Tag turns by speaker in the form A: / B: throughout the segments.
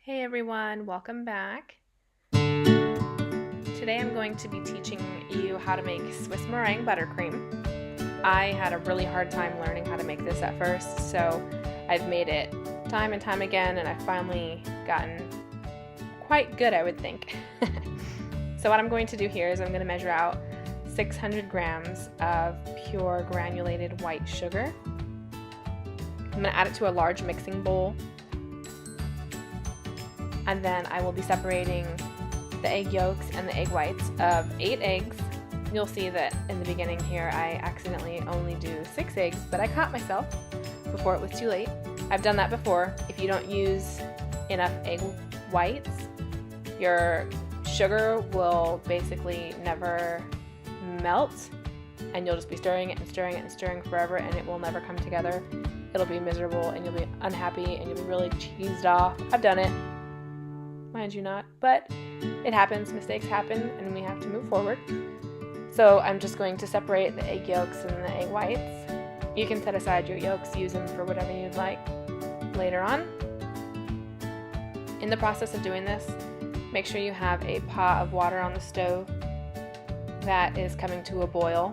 A: Hey everyone, welcome back. Today I'm going to be teaching you how to make Swiss meringue buttercream. I had a really hard time learning how to make this at first, so I've made it time and time again, and I've finally gotten quite good, I would think. So what I'm going to do here is I'm going to measure out 600 grams of pure granulated white sugar. I'm going to add it to a large mixing bowl. And then I will be separating the egg yolks and the egg whites of 8 eggs. You'll see that in the beginning here I accidentally only do 6 eggs, but I caught myself before it was too late. I've done that before. If you don't use enough egg whites, your sugar will basically never melt, and you'll just be stirring it and stirring it and stirring forever, and it will never come together. It'll be miserable, and you'll be unhappy, and you'll be really cheesed off. I've done it. Mind you not, but it happens, mistakes happen, and we have to move forward. So I'm just going to separate the egg yolks and the egg whites. You can set aside your yolks, use them for whatever you'd like later on. In the process of doing this, make sure you have a pot of water on the stove that is coming to a boil.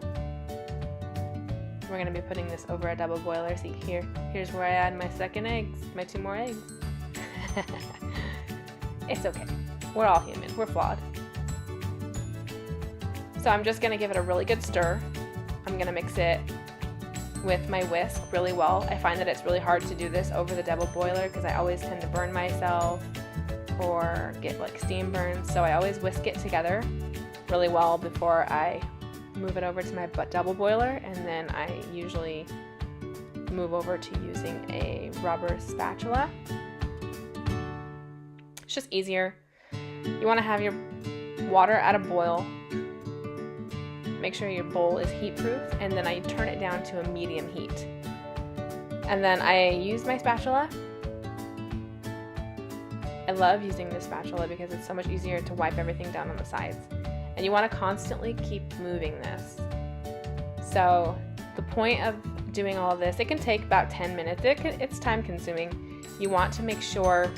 A: We're going to be putting this over a double boiler. See here, here's where I add my second eggs, my 2 more eggs. It's okay. We're all human. We're flawed. So I'm just going to give it a really good stir. I'm going to mix it with my whisk really well. I find that it's really hard to do this over the double boiler because I always tend to burn myself or get like steam burns. So I always whisk it together really well before I move it over to my double boiler, and then I usually move over to using a rubber spatula. It's just easier. You want to have your water at a boil. Make sure your bowl is heat proof, and then I turn it down to a medium heat. And then I use my spatula. I love using this spatula because it's so much easier to wipe everything down on the sides. And you want to constantly keep moving this. So the point of doing all of this, it can take about 10 minutes. It's time consuming. You want to make sure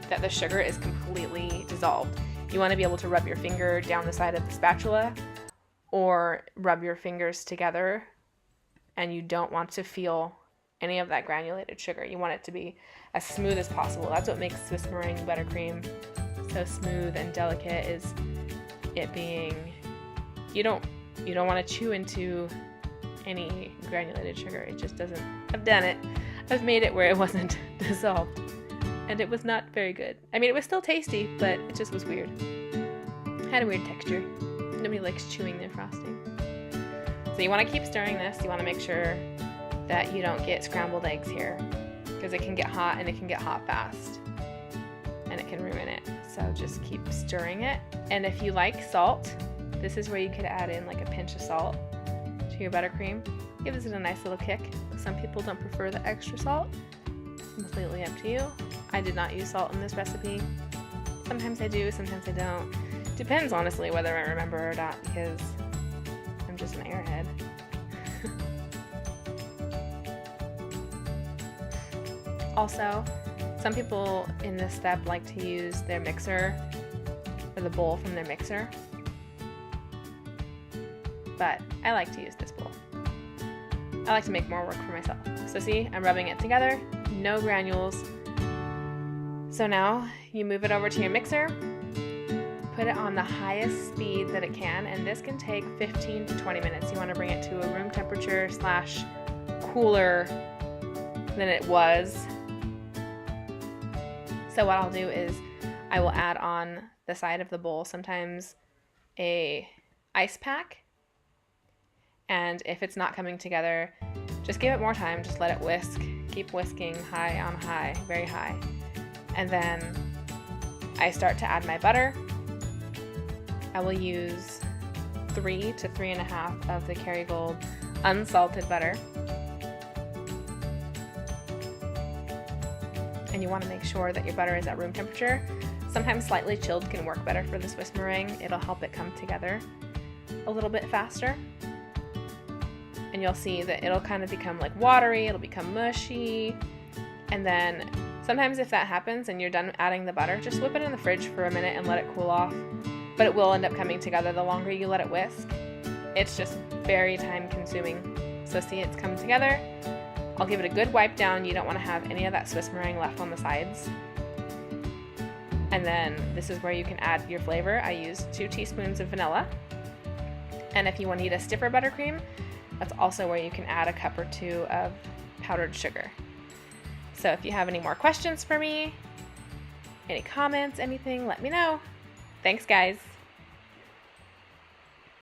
A: that the sugar is completely dissolved. You want to be able to rub your finger down the side of the spatula or rub your fingers together, and you don't want to feel any of that granulated sugar. You want it to be as smooth as possible. That's what makes Swiss meringue buttercream so smooth and delicate, is it being, you don't want to chew into any granulated sugar. It just doesn't. I've done it. I've made it where it wasn't dissolved. And it was not very good. I mean, it was still tasty, but it just was weird. It had a weird texture. Nobody likes chewing their frosting. So you want to keep stirring this. You want to make sure that you don't get scrambled eggs here, because it can get hot, and it can get hot fast, and it can ruin it. So just keep stirring it. And if you like salt, this is where you could add in like a pinch of salt to your buttercream. Gives it a nice little kick. Some people don't prefer the extra salt. Completely up to you. I did not use salt in this recipe. Sometimes I do, sometimes I don't. Depends, honestly, whether I remember or not, because I'm just an airhead. Also, some people in this step like to use their mixer, or the bowl from their mixer, but I like to use this bowl. I like to make more work for myself. So see, I'm rubbing it together, no granules. So now you move it over to your mixer, put it on the highest speed that it can, and this can take 15 to 20 minutes. You want to bring it to a room temperature / cooler than it was. So what I'll do is I will add on the side of the bowl sometimes a ice pack, and if it's not coming together, just give it more time. Just let it whisk. Keep whisking high on high, very high. And then I start to add my butter. I will use 3 to 3.5 of the Kerrygold unsalted butter. And you want to make sure that your butter is at room temperature. Sometimes slightly chilled can work better for the Swiss meringue. It'll help it come together a little bit faster. And you'll see that it'll kind of become like watery, it'll become mushy, and then Sometimes if that happens and you're done adding the butter, just whip it in the fridge for a minute and let it cool off. But it will end up coming together the longer you let it whisk. It's just very time consuming. So see, it's come together. I'll give it a good wipe down. You don't want to have any of that Swiss meringue left on the sides. And then this is where you can add your flavor. I used 2 teaspoons of vanilla. And if you want to eat a stiffer buttercream, that's also where you can add a cup or 2 of powdered sugar. So if you have any more questions for me, any comments, anything, let me know. Thanks, guys.